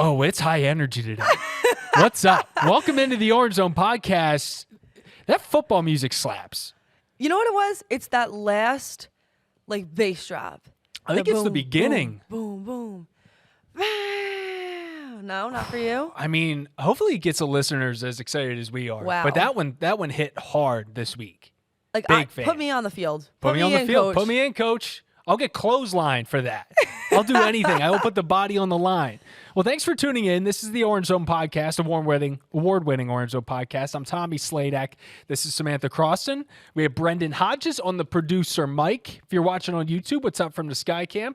Oh, it's high energy today. What's up? Welcome into the Orange Zone podcast. That football music slaps. You know what it was? It's that last, bass drop. I think it's the beginning. Boom, boom, boom. No, not for you. I mean, hopefully it gets the listeners as excited as we are. Wow. But that one hit hard this week. Big fan. Put me on the field. Put me on the field. Coach. Put me in, coach. I'll get clothesline for that. I'll do anything. I will put the body on the line. Well, thanks for tuning in. This is the Orange Zone podcast, award-winning Orange Zone podcast. I'm Tommy Sladek. This is Samantha Croston. We have Brendon Hodges on the producer mic. If you're watching on YouTube, what's up from the Skycam?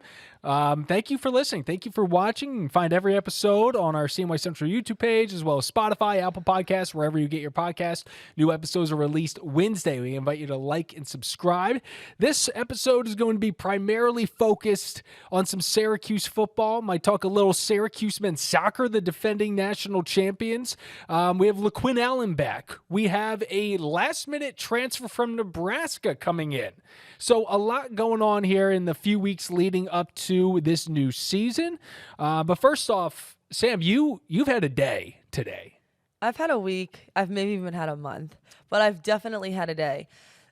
Thank you for listening. Thank you for watching. You can find every episode on our CNY Central YouTube page, as well as Spotify, Apple Podcasts, wherever you get your podcast. New episodes are released Wednesday. We invite you to like and subscribe. This episode is going to be primarily focused on some Syracuse football. Might talk a little Syracuse men's soccer, the defending national champions. We have LeQuint Allen back. We have a last-minute transfer from Nebraska coming in. So a lot going on here in the few weeks leading up to this new season. But first off, Sam, you've had a day today. I've had a week. I've maybe even had a month. But I've definitely had a day.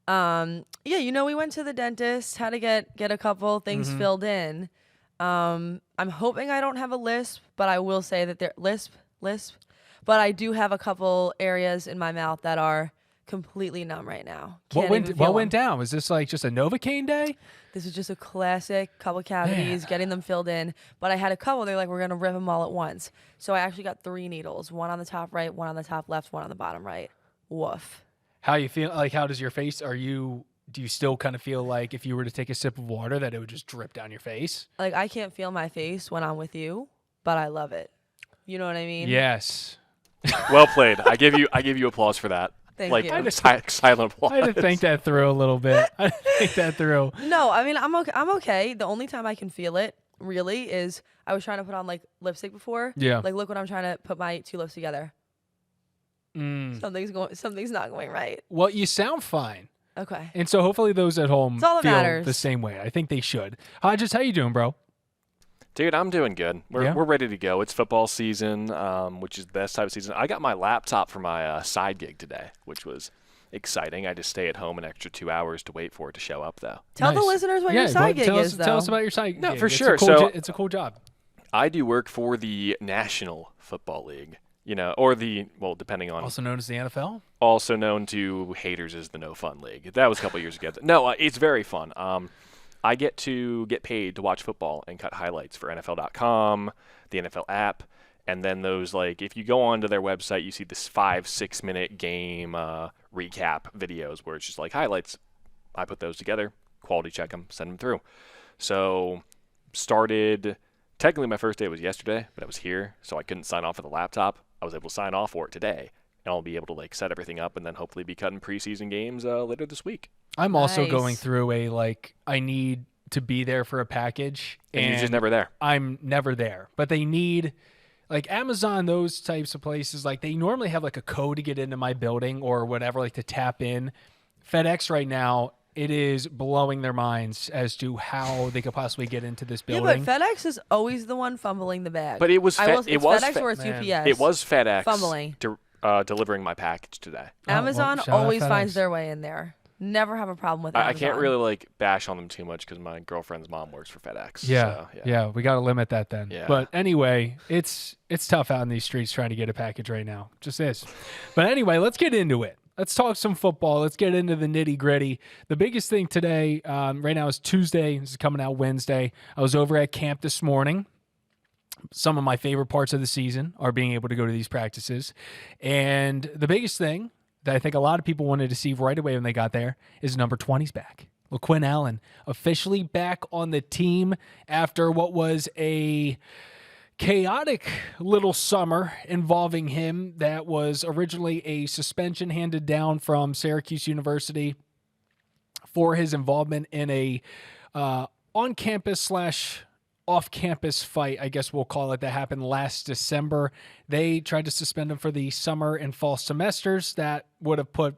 We went to the dentist, had to get a couple things filled in. I'm hoping I don't have a lisp, but I will say that lisp. But I do have a couple areas in my mouth that are completely numb right now. What went down? Was this like just a Novocaine day? This is just a classic couple cavities, getting them filled in. But I had a couple. They're like, we're gonna rip them all at once. So I actually got 3 needles: one on the top right, one on the top left, one on the bottom right. Woof. How you feel? Like, how does your face? Do you still kind of feel like if you were to take a sip of water that it would just drip down your face? Like, I can't feel my face when I'm with you, but I love it. You know what I mean? Yes. Well played. I give you applause for that. Thank you. Silent applause. I had to think that through a little bit. No, I mean, I'm okay. The only time I can feel it really is I was trying to put on lipstick before. Yeah. Look when I'm trying to put my 2 lips together. Something's not going right. Well, you sound fine. Okay. And so hopefully those at home feel matters. the same way. I think they should. Hodges, how you doing, bro? Dude, I'm doing good. We're ready to go. It's football season, which is the best type of season. I got my laptop for my side gig today, which was exciting. I just stay at home an extra 2 hours to wait for it to show up, though. Tell the listeners what your side gig is, though. Tell us about your side gig. No, for it's sure. It's a cool job. I do work for the National Football League, depending on. Also known as the NFL? Also known to haters as the No Fun League. That was a couple years ago. No, it's very fun. I get paid to watch football and cut highlights for NFL.com, the NFL app, and then those, if you go onto their website, you see this 5-6 minute game recap videos where it's just highlights. I put those together, quality check them, send them through. So technically my first day was yesterday, but I was here, so I couldn't sign off for the laptop. I was able to sign off for it today, and I'll be able to set everything up and then hopefully be cutting preseason games later this week. I'm also going through I need to be there for a package. And you're just never there. I'm never there. But they need, Amazon, those types of places, they normally have a code to get into my building or whatever, to tap in. FedEx right now, it is blowing their minds as to how they could possibly get into this building. Yeah, but FedEx is always the one fumbling the bag. But it was FedEx or it's UPS. It was FedEx fumbling. Delivering my package today. Amazon always finds their way in there. Never have a problem with Amazon. I can't really bash on them too much because my girlfriend's mom works for FedEx. Yeah, we got to limit that then. Yeah. But anyway, it's tough out in these streets trying to get a package right now. Just is. But anyway, let's get into it. Let's talk some football. Let's get into the nitty-gritty. The biggest thing today, right now, is Tuesday. This is coming out Wednesday. I was over at camp this morning. Some of my favorite parts of the season are being able to go to these practices. And the biggest thing that I think a lot of people wanted to see right away when they got there is number 20's back. LeQuint Allen officially back on the team after what was a chaotic little summer involving him that was originally a suspension handed down from Syracuse University for his involvement in a on-campus / off-campus fight, I guess we'll call it, that happened last December. They tried to suspend him for the summer and fall semesters. That would have put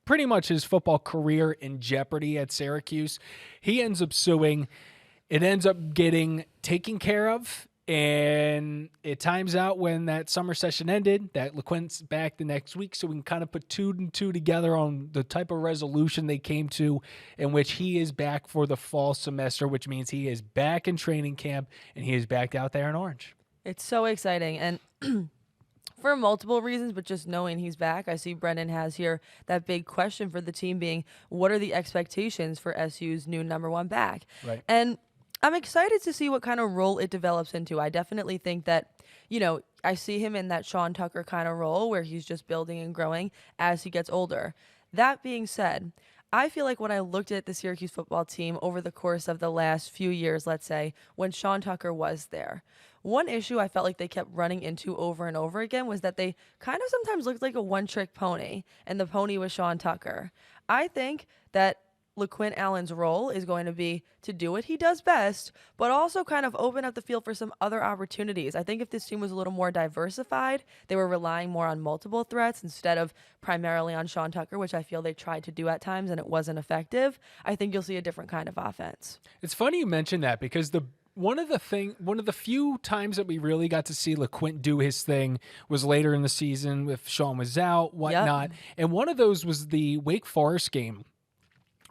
pretty much his football career in jeopardy at Syracuse. He ends up suing. It ends up getting taken care of, And it times out when that summer session ended, that LeQuint's back the next week, so we can kind of put 2 and 2 together on the type of resolution they came to, in which he is back for the fall semester, which means he is back in training camp, and he is back out there in Orange. It's so exciting. And for multiple reasons, but just knowing he's back, I see Brendon has here that big question for the team being, what are the expectations for SU's new number 1 back? Right. And I'm excited to see what kind of role it develops into. I definitely think that, I see him in that Sean Tucker kind of role where he's just building and growing as he gets older. That being said, I feel like when I looked at the Syracuse football team over the course of the last few years, let's say, when Sean Tucker was there, one issue I felt like they kept running into over and over again was that they kind of sometimes looked like a one-trick pony, and the pony was Sean Tucker. I think that LeQuint Allen's role is going to be to do what he does best, but also kind of open up the field for some other opportunities. I think if this team was a little more diversified, they were relying more on multiple threats instead of primarily on Sean Tucker, which I feel they tried to do at times and it wasn't effective. I think you'll see a different kind of offense. It's funny you mentioned that because one of the few times that we really got to see LeQuint do his thing was later in the season if Sean was out, whatnot. Yep. And one of those was the Wake Forest game,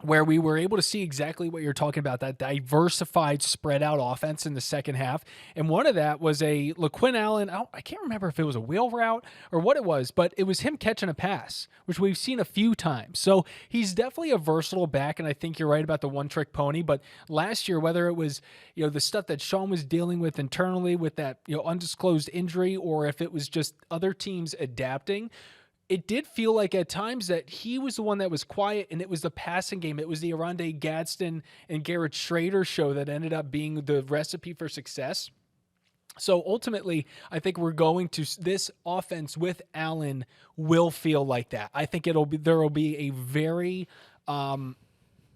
where we were able to see exactly what you're talking about, that diversified, spread out offense in the second half. And one of that was a LeQuint Allen, I can't remember if it was a wheel route or what it was, but it was him catching a pass, which we've seen a few times. So he's definitely a versatile back, and I think you're right about the one-trick pony. But last year, whether it was the stuff that Sean was dealing with internally with that undisclosed injury, or if it was just other teams adapting, it did feel like at times that he was the one that was quiet, and it was the passing game. It was the Aronde Gadsden and Garrett Schrader show that ended up being the recipe for success. So ultimately, I think we're going to this offense with Allen will feel like that. I think there will be a very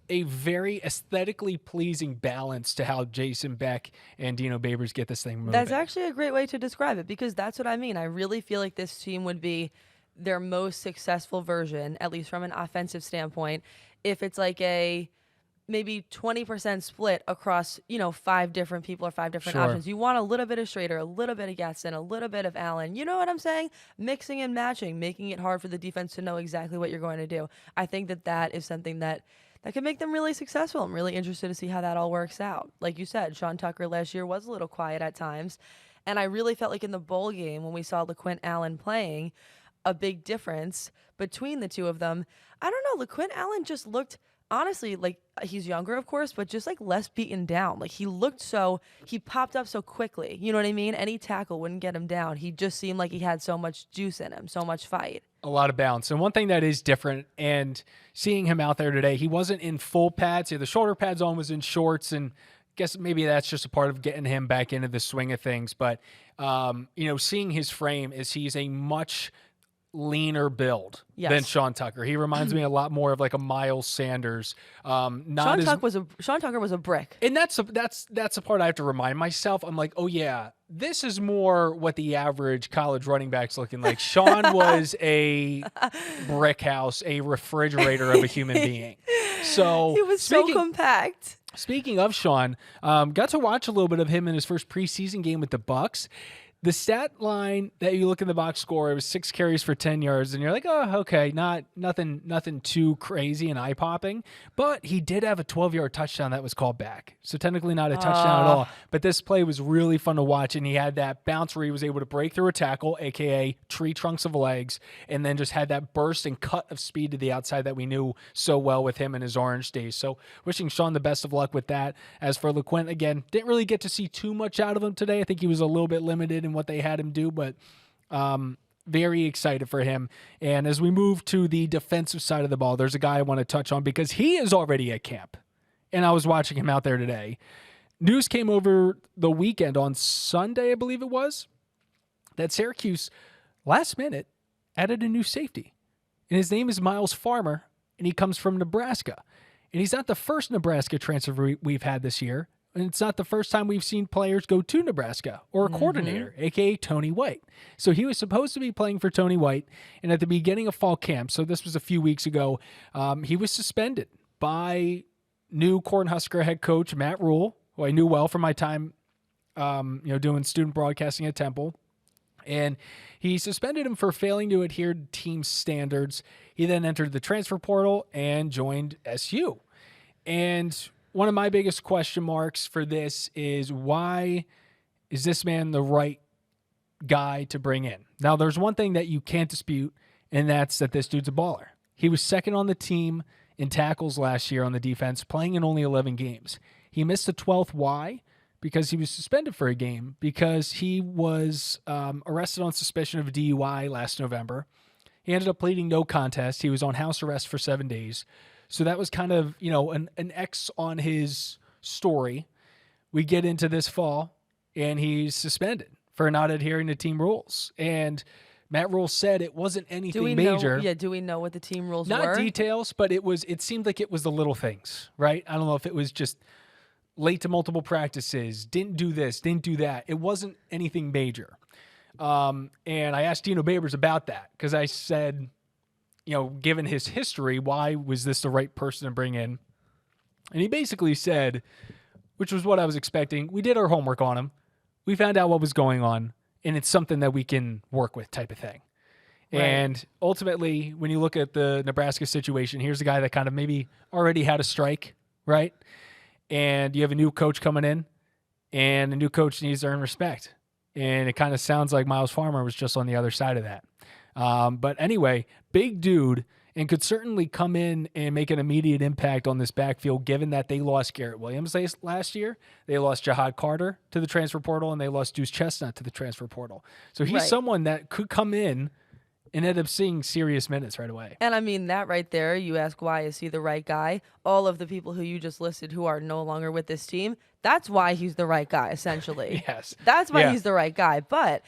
aesthetically pleasing balance to how Jason Beck and Dino Babers get this thing moving. That's actually a great way to describe it, because that's what I mean. I really feel like this team would be their most successful version, at least from an offensive standpoint, if it's like a maybe 20% split across, 5 different people or 5 different options. You want a little bit of Schrader, a little bit of Gadsden, a little bit of Allen. You know what I'm saying? Mixing and matching, making it hard for the defense to know exactly what you're going to do. I think that is something that can make them really successful. I'm really interested to see how that all works out. Like you said, Sean Tucker last year was a little quiet at times, and I really felt like in the bowl game when we saw LeQuint Allen playing, a big difference between the two of them. I don't know, LeQuint Allen just looked, honestly, like he's younger, of course, but just like less beaten down. Like he popped up so quickly. You know what I mean? Any tackle wouldn't get him down. He just seemed like he had so much juice in him, so much fight. A lot of bounce. And one thing that is different, and seeing him out there today, he wasn't in full pads. He had the shoulder pads on, was in shorts, and guess maybe that's just a part of getting him back into the swing of things. But, seeing his frame is he's a much leaner build than Sean Tucker. He reminds me a lot more of like a Miles Sanders. Sean Tucker was a brick. And that's a part I have to remind myself. I'm like, oh yeah, this is more what the average college running back's looking like. Sean was a brick house, a refrigerator of a human being. So he was so compact. Speaking of Sean, got to watch a little bit of him in his first preseason game with the Bucs. The stat line that you look in the box score, it was 6 carries for 10 yards, and you're like, oh, okay, nothing too crazy and eye-popping. But he did have a 12-yard touchdown that was called back. So technically not a touchdown at all. But this play was really fun to watch, and he had that bounce where he was able to break through a tackle, a.k.a. tree trunks of legs, and then just had that burst and cut of speed to the outside that we knew so well with him in his Orange days. So wishing Sean the best of luck with that. As for LeQuint, again, didn't really get to see too much out of him today. I think he was a little bit limited in what they had him do, but very excited for him. And as we move to the defensive side of the ball, there's a guy I want to touch on because he is already at camp, and I was watching him out there today. News came over the weekend on Sunday, I believe it was, that Syracuse last minute added a new safety, and his name is Miles Farmer, and he comes from Nebraska. And he's not the first Nebraska transfer we've had this year. And it's not the first time we've seen players go to Nebraska or a coordinator, a.k.a. Tony White. So he was supposed to be playing for Tony White, and at the beginning of fall camp, so this was a few weeks ago, he was suspended by new Cornhusker head coach Matt Rule, who I knew well from my time doing student broadcasting at Temple. And he suspended him for failing to adhere to team standards. He then entered the transfer portal and joined SU. And one of my biggest question marks for this is, why is this man the right guy to bring in? Now, there's one thing that you can't dispute, and that's that this dude's a baller. He was second on the team in tackles last year on the defense, playing in only 11 games. He missed the 12th. Why? Because he was suspended for a game because he was arrested on suspicion of DUI last November. He ended up pleading no contest. He was on house arrest for 7 days. So that was kind of, an X on his story. We get into this fall, and he's suspended for not adhering to team rules. And Matt Rule said it wasn't anything major. Do we know what the team rules were? Not details, but it seemed like it was the little things, right? I don't know if it was just late to multiple practices, didn't do this, didn't do that. It wasn't anything major. And I asked Dino Babers about that because I said, given his history, why was this the right person to bring in? And he basically said, which was what I was expecting, we did our homework on him. We found out what was going on, and it's something that we can work with, type of thing. Right. And ultimately, when you look at the Nebraska situation, here's a guy that kind of maybe already had a strike, right? And you have a new coach coming in, and the new coach needs to earn respect. And it kind of sounds like Miles Farmer was just on the other side of that. But anyway, big dude, and could certainly come in and make an immediate impact on this backfield, given that they lost Garrett Williams last year. They lost Jahad Carter to the transfer portal, and they lost Deuce Chestnut to the transfer portal. So he's someone that could come in and end up seeing serious minutes right away. And I mean, that right there, you ask, why is he the right guy? All of the people who you just listed who are no longer with this team, that's why he's the right guy, essentially. Yes. That's why he's the right guy. But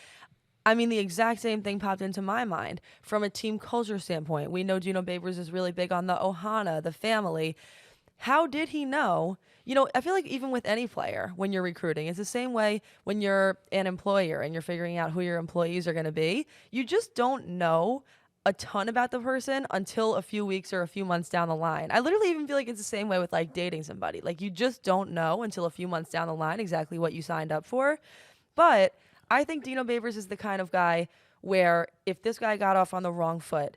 I mean, the exact same thing popped into my mind from a team culture standpoint. We know Dino Babers is really big on the Ohana, the family. How did he know? I feel like even with any player, when you're recruiting, it's the same way when you're an employer and you're figuring out who your employees are going to be. You just don't know a ton about the person until a few weeks or a few months down the line. I literally even feel like it's the same way with like dating somebody. Like, you just don't know until a few months down the line exactly what you signed up for. But I think Dino Babers is the kind of guy where if this guy got off on the wrong foot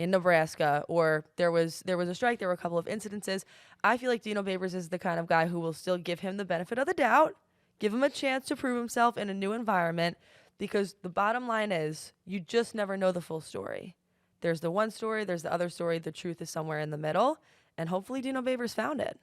in Nebraska, or there was a strike, there were a couple of incidences, I feel like Dino Babers is the kind of guy who will still give him the benefit of the doubt, give him a chance to prove himself in a new environment, because the bottom line is you just never know the full story. There's the one story, there's the other story, the truth is somewhere in the middle, and hopefully Dino Babers found it.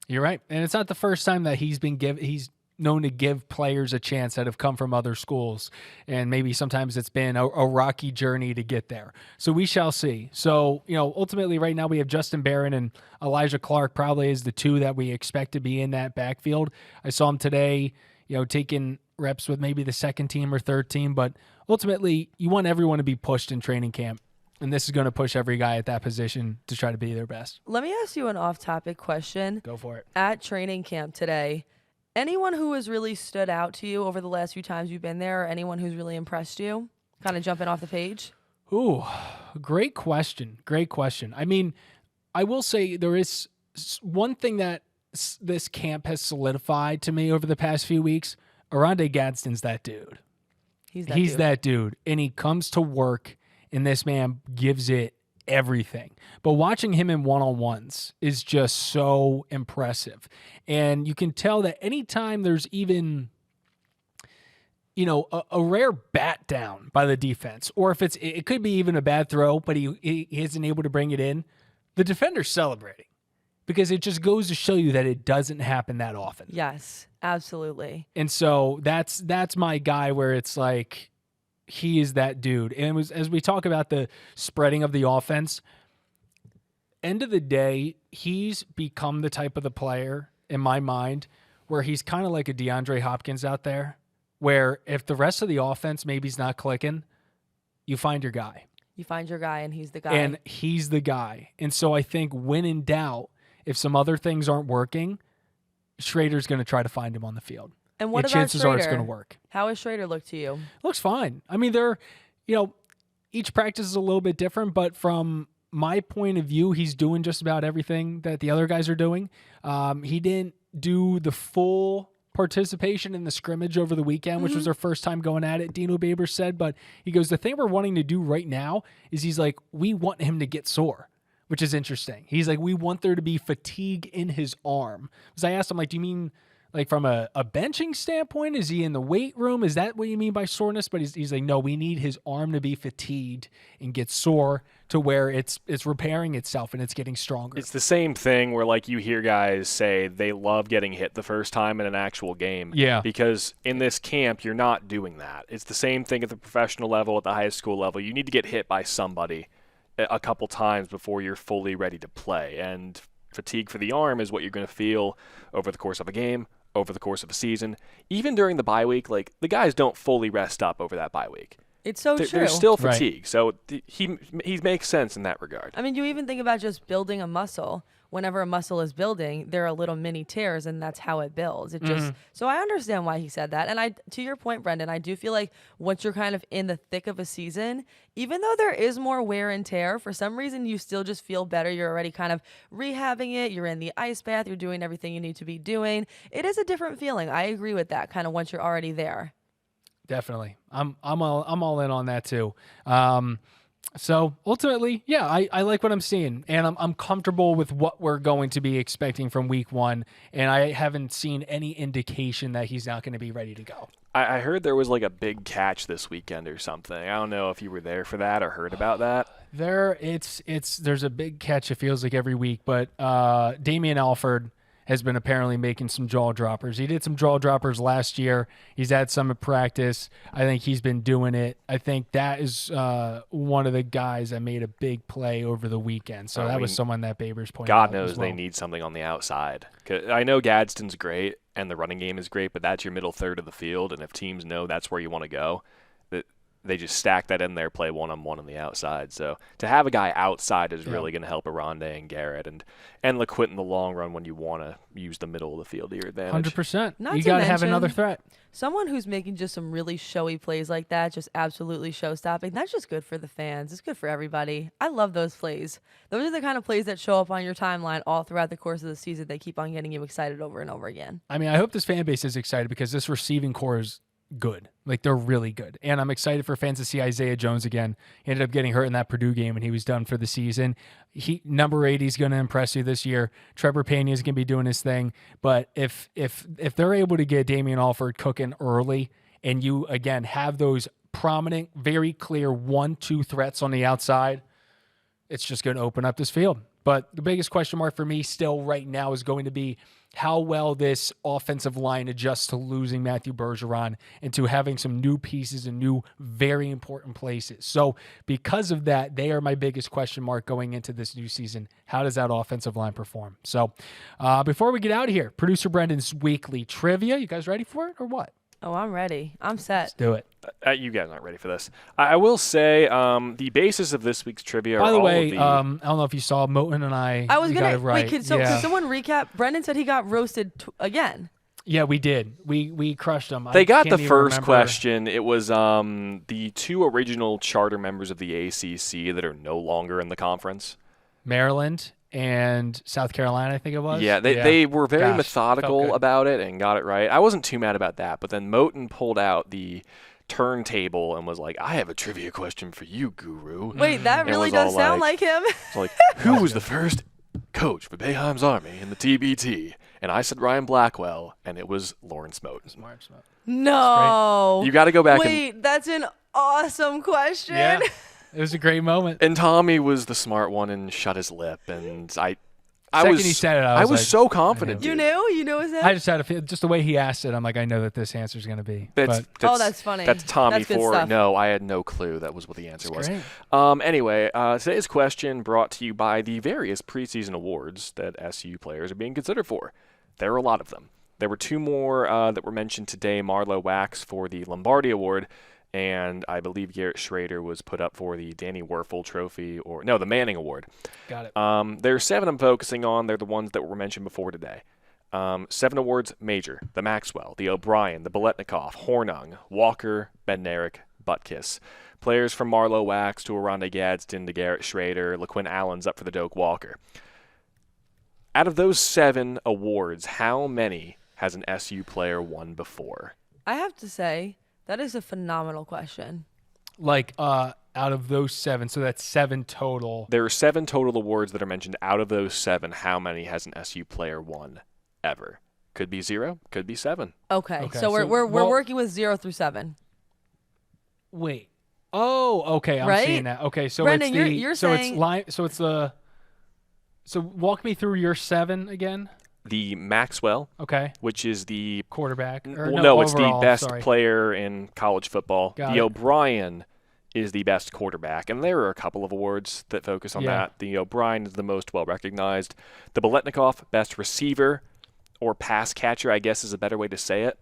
You're right. And it's not the first time that he's known to give players a chance that have come from other schools, and maybe sometimes it's been a rocky journey to get there. So we shall see. So, ultimately right now we have Justin Barron and Elijah Clark probably is the two that we expect to be in that backfield. I saw him today, taking reps with maybe the second team or third team, but ultimately you want everyone to be pushed in training camp. And this is going to push every guy at that position to try to be their best. Let me ask you an off-topic question. Go for it. At training camp today, anyone who has really stood out to you over the last few times you've been there, or anyone who's really impressed you? Kind of jumping off the page. Ooh, great question. Great question. I mean, I will say there is one thing that this camp has solidified to me over the past few weeks. Aronde Gadsden's that dude. He's that dude. And he comes to work, and this man gives it everything. But watching him in one-on-ones is just so impressive. And you can tell that anytime there's even, a rare bat down by the defense, or if it could be even a bad throw, but he isn't able to bring it in, the defender's celebrating, because it just goes to show you that it doesn't happen that often. Yes, absolutely. And so that's my guy, where it's like, he is that dude. And as we talk about the spreading of the offense, end of the day, he's become the type of the player, in my mind, where he's kind of like a DeAndre Hopkins out there, where if the rest of the offense maybe is not clicking, you find your guy. You find your guy, and he's the guy. And he's the guy. And so I think when in doubt, if some other things aren't working, Schrader's going to try to find him on the field. And what about chances Schrader? Are it's going to work. How has Schrader looked to you? Looks fine. I mean, each practice is a little bit different, but from my point of view, he's doing just about everything that the other guys are doing. He didn't do the full participation in the scrimmage over the weekend, which was their first time going at it, Dino Babers said. But he goes, the thing we're wanting to do right now is he's like, we want him to get sore, which is interesting. He's like, we want there to be fatigue in his arm. Because I asked him, like, do you mean like from a benching standpoint? Is he in the weight room? Is that what you mean by soreness? But he's like, no, we need his arm to be fatigued and get sore to where it's repairing itself and it's getting stronger. It's the same thing where, like, you hear guys say they love getting hit the first time in an actual game. Yeah. Because in this camp, you're not doing that. It's the same thing at the professional level, at the high school level. You need to get hit by somebody a couple times before you're fully ready to play. And fatigue for the arm is what you're going to feel over the course of a game, over the course of a season. Even during the bye week, like, the guys don't fully rest up over that bye week. It's so true. There's still Right. fatigue. So he makes sense in that regard. I mean, you even think about just building a muscle. Whenever a muscle is building, there are little mini tears, and that's how it builds. It just so I understand why he said that. And to your point, Brendon, I do feel like once you're kind of in the thick of a season, even though there is more wear and tear, for some reason you still just feel better. You're already kind of rehabbing it. You're in the ice bath. You're doing everything you need to be doing. It is a different feeling. I agree with that. Kind of once you're already there. Definitely. I'm all in on that too. So ultimately, yeah, I like what I'm seeing, and I'm comfortable with what we're going to be expecting from week 1, and I haven't seen any indication that he's not going to be ready to go. I heard there was like a big catch this weekend or something. I don't know if you were there for that or heard about that. There's a big catch, it feels like, every week, but Damian Alford has been apparently making some jaw droppers. He did some jaw droppers last year. He's had some at practice. I think he's been doing it. I think that is one of the guys that made a big play over the weekend. So that was someone that Babers pointed out. God knows as well. they need something on the outside. 'Cause I know Gadsden's great and the running game is great, but that's your middle third of the field, and if teams know that's where you want to go, they just stack that in there, play one-on-one on the outside. So to have a guy outside is really going to help Aronde and Garrett and LeQuint in the long run when you want to use the middle of the field to your advantage. 100%. Not You to got to have mention- another threat. Someone who's making just some really showy plays like that, just absolutely show-stopping, that's just good for the fans. It's good for everybody. I love those plays. Those are the kind of plays that show up on your timeline all throughout the course of the season. They keep on getting you excited over and over again. I mean, I hope this fan base is excited because this receiving core is good. Like, they're really good. And I'm excited for fans to see Isaiah Jones again. He ended up getting hurt in that Purdue game, and he was done for the season. Number 80 is going to impress you this year. Trevor Pena is going to be doing his thing. But if they're able to get Damian Alford cooking early, and you, again, have those prominent, very clear 1-2 threats on the outside, it's just going to open up this field. But the biggest question mark for me still right now is going to be how well this offensive line adjusts to losing Matthew Bergeron and to having some new pieces and new very important places. So because of that, they are my biggest question mark going into this new season. How does that offensive line perform? So before we get out of here, Producer Brendon's weekly trivia. You guys ready for it or what? Oh, I'm ready. I'm set. Let's do it. You guys aren't ready for this. I will say the basis of this week's trivia By are the all way, of the... I don't know if you saw, Moten and I I was we going got to it right. wait. Could someone recap? Brendon said he got roasted again. Yeah, we did. We crushed them. They I got can't the even first remember. question. It was the two original charter members of the ACC that are no longer in the conference. Maryland and South Carolina, I think it was. Yeah, they were very Gosh, felt methodical good. about it and got it right. I wasn't too mad about that, but then Moten pulled out the turntable and was like, I have a trivia question for you, Guru. Wait, that And really was all does sound like him. It's like, who was the first coach for Boeheim's Army in the TBT? And I said Ryan Blackwell, and it was Lawrence Moten. Smart. No. You got to go back Wait, that's an awesome question. Yeah, it was a great moment. and Tommy was the smart one and shut his lip, and I Second was he said it, I I was was like, so confident. You dude. knew? You knew his name? I just had a feel, just the way he asked it, I'm like, I know that this answer is going to be. That's funny. That's Tommy That's good for stuff. no. I had no clue that was what the answer was. Great. Anyway, today's question brought to you by the various preseason awards that SU players are being considered for. There are a lot of them. There were two more that were mentioned today. Marlo Wax for the Lombardi Award, and I believe Garrett Schrader was put up for the Danny Werfel Trophy, the Manning Award. Got it. There are 7 I'm focusing on. They're the ones that were mentioned before today. 7 awards major: the Maxwell, the O'Brien, the Biletnikoff, Hornung, Walker, Bednarik, Butkus. Players from Marlo Wax to Aronde Gadsden to Garrett Schrader, LeQuint Allen's up for the Doak Walker. Out of those 7 awards, how many has an SU player won before? I have to say, that is a phenomenal question. Like, out of those 7, so that's 7 total. There are 7 total awards that are mentioned. Out of those 7, how many has an SU player won ever? Could be 0, could be 7. Okay, Okay, so we're so- we're working with 0 through 7. Wait. Oh, okay. I'm Right? seeing that. Okay, so Brendon, it's the you're so saying- it's line. So it's the. So walk me through your 7 again. The Maxwell, Okay, which is the quarterback. Or it's the overall, best sorry. player in college football. Got The it. O'Brien is the best quarterback, and there are a couple of awards that focus on Yeah. that. The O'Brien is the most well recognized. The Biletnikoff, best receiver or pass catcher, I guess is a better way to say it.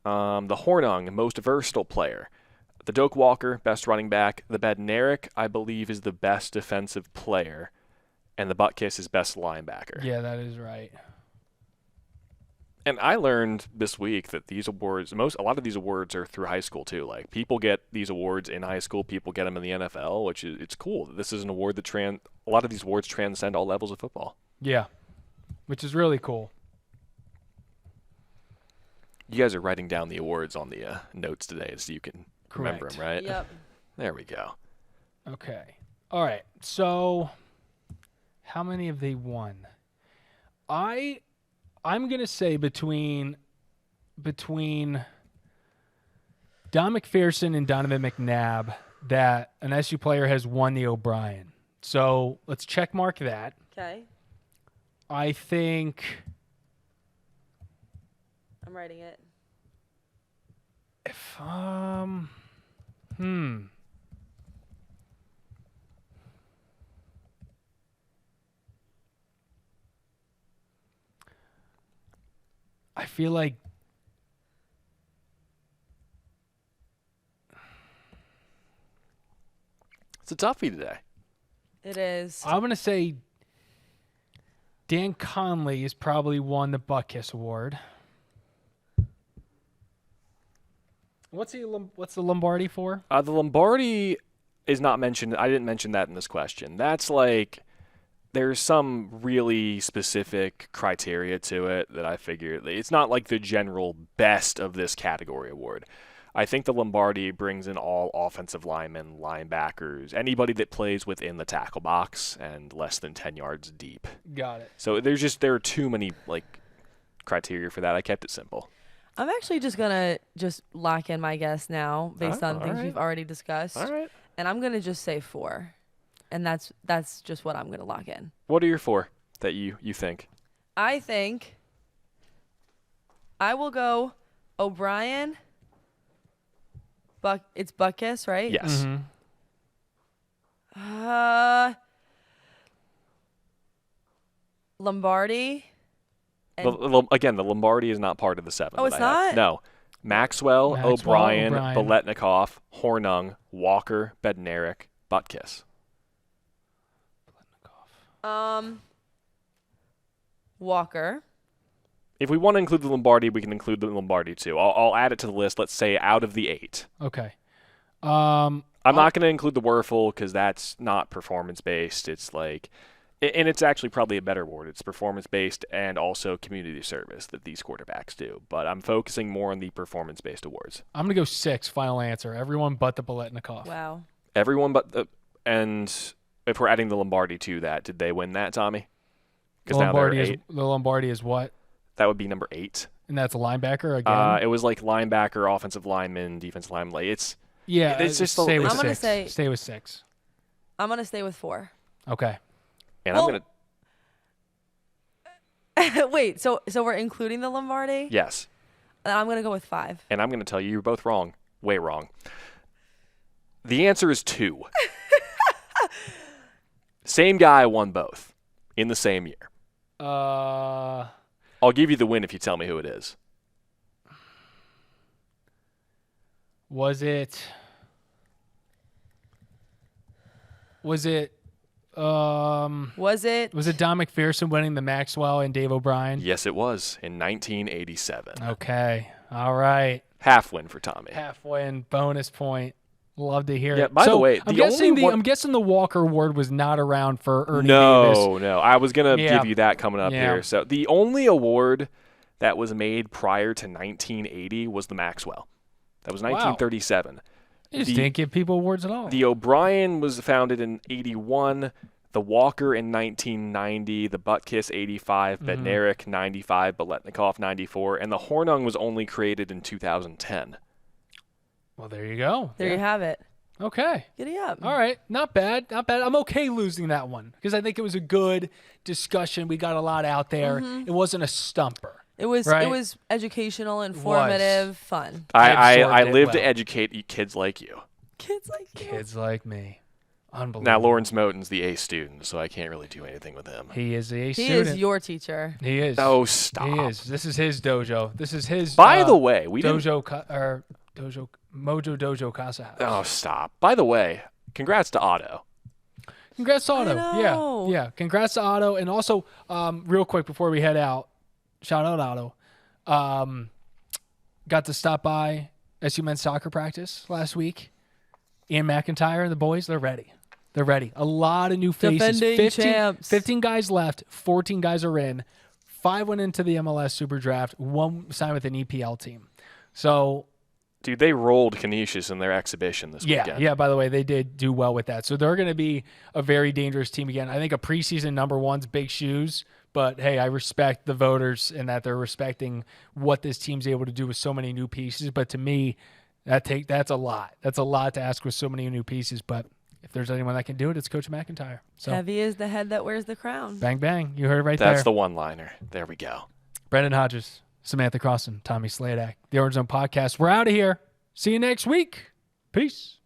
The Hornung, most versatile player. The Doak Walker, best running back. The Bednarik, I believe, is the best defensive player, and the Butkus is best linebacker. Yeah, that is right. And I learned this week that these awards, a lot of these awards are through high school too. Like people get these awards in high school, people get them in the NFL, which is it's cool. This is an award that a lot of these awards transcend all levels of football. Yeah, which is really cool. You guys are writing down the awards on the notes today, so you can remember Correct. them, right? Yep. There we go. Okay. All right. So, how many have they won? I'm gonna say between Don McPherson and Donovan McNabb that an SU player has won the O'Brien. So let's check mark that. Okay. I think I'm writing it. if I feel like It's a toughie today. It is. I'm gonna say Dan Conley has probably won the Butkus Award. What's the Lombardi for? The Lombardi is not mentioned. I didn't mention that in this question. That's like there's some really specific criteria to it that I figured. It's not like the general best of this category award. I think the Lombardi brings in all offensive linemen, linebackers, anybody that plays within the tackle box and less than 10 yards deep. Got it. So there are too many criteria for that. I kept it simple. I'm actually just gonna lock in my guess now based on all things right. we've already discussed. All right. And I'm gonna just say 4. And that's just what I'm gonna lock in. What are your 4 that you think? I think I will go O'Brien. It's Butkus, right? Yes. Lombardi. Again, the Lombardi is not part of the 7. Oh, that it's I have. not? No. Maxwell, O'Brien, O'Brien. Biletnikoff, Hornung, Walker, Bednarik, Butkus. Walker. If we want to include the Lombardi, we can include the Lombardi too. I'll add it to the list. Let's say out of the 8. Okay. I'm not going to include the Werfel because that's not performance-based. It's and it's actually probably a better award. It's performance-based and also community service that these quarterbacks do. But I'm focusing more on the performance-based awards. I'm gonna go 6. Final answer. Everyone but the Biletnikoff. Wow. Everyone but and if we're adding the Lombardi to that, did they win that, Tommy? The Because now they're Lombardi 8. is the Lombardi is what? That would be number 8. And that's a linebacker again. It was like linebacker, offensive lineman, defensive lineman. It's it's just just stay with I'm gonna 6. say- Stay with 6. I'm gonna stay with 4. Okay. and Well- I'm gonna Wait, so we're including the Lombardi? yes, And I'm gonna go with 5. and I'm gonna tell you you're both wrong, way wrong. The answer is 2. Same guy won both in the same year. I'll give you the win if you tell me who it is. Was it Was it? Don McPherson winning the Maxwell and Dave O'Brien? Yes, it was in 1987. Okay. All right. Half win for Tommy. Half win, bonus point. Love to hear Yeah, it. by the way, I'm the guessing only one- I'm guessing the Walker Award was not around for Ernie Davis. No. I was going to Yeah. give you that coming up Yeah. here. So the only award that was made prior to 1980 was the Maxwell. That was 1937. You just didn't give people awards at all. The O'Brien was founded in 81. The Walker in 1990, the Butkus 85, Bednarik 95, Biletnikoff 94, and the Hornung was only created in 2010. Well, there you go. There you have it. Okay. Giddy up. All right. Not bad. Not bad. I'm okay losing that one because I think it was a good discussion. We got a lot out there. It wasn't a stumper. It was right? It was educational, informative, fun. I live to educate kids like you. Kids like you. Kids like me. Unbelievable. Now, Lawrence Moten's the A student, so I can't really do anything with him. He is the A He student. is your teacher. He is. Oh, stop. He is. This is his dojo. This is his. By the way, we didn't... Dojo Mojo Dojo Casa House. Oh, stop. By the way, congrats to Otto. Congrats to Otto. I know. Yeah. Congrats to Otto. And also, real quick before we head out, shout out Otto. Got to stop by SU men's soccer practice last week. Ian McIntyre and the boys, they're ready. They're ready. A lot of new faces. Defending champs. 15 guys left. 14 guys are in. 5 went into the MLS Super Draft. 1 signed with an EPL team. So, dude, they rolled Canisius in their exhibition this weekend. Yeah, by the way, they did do well with that. So they're going to be a very dangerous team again. I think a preseason number one's big shoes. But, hey, I respect the voters in that they're respecting what this team's able to do with so many new pieces. But to me, that's a lot. That's a lot to ask with so many new pieces. But if there's anyone that can do it, it's Coach McIntyre. So heavy is the head that wears the crown. Bang, bang. You heard it right there. That's the one-liner. There we go. Brendon Hodges, Samantha Croston, Tommy Sladek, the Orange Zone Podcast. We're out of here. See you next week. Peace.